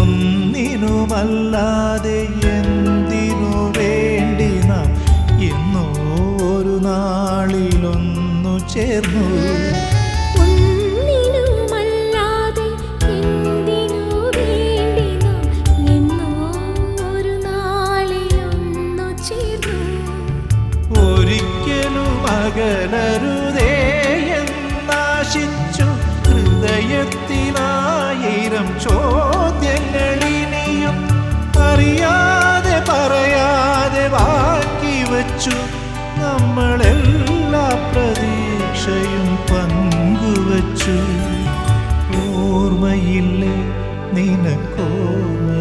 ഒന്നിനുമല്ലാതെ എന്തിനു വേണ്ടി നാം എന്നോ ഒരു നാളിലൊന്നു ചേർന്നു. ഒന്നിനുമല്ലാതെ എന്തിനു വേണ്ടി നാം എന്നോ ഒരു നാളിലൊന്നു ചേർന്നു. ഒരിക്കലും അകലരുതേ എന്നാശിച്ചു ഹൃദയത്തിലായിരം ചോദ്യങ്ങളിനിയും അറിയാതെ പറയാതെ ബാക്കി വച്ചു. നമ്മളെല്ലാ പ്രതീക്ഷയും പങ്കുവച്ചു. ഓർമ്മയില്ലേ നിനക്കോർമ്മ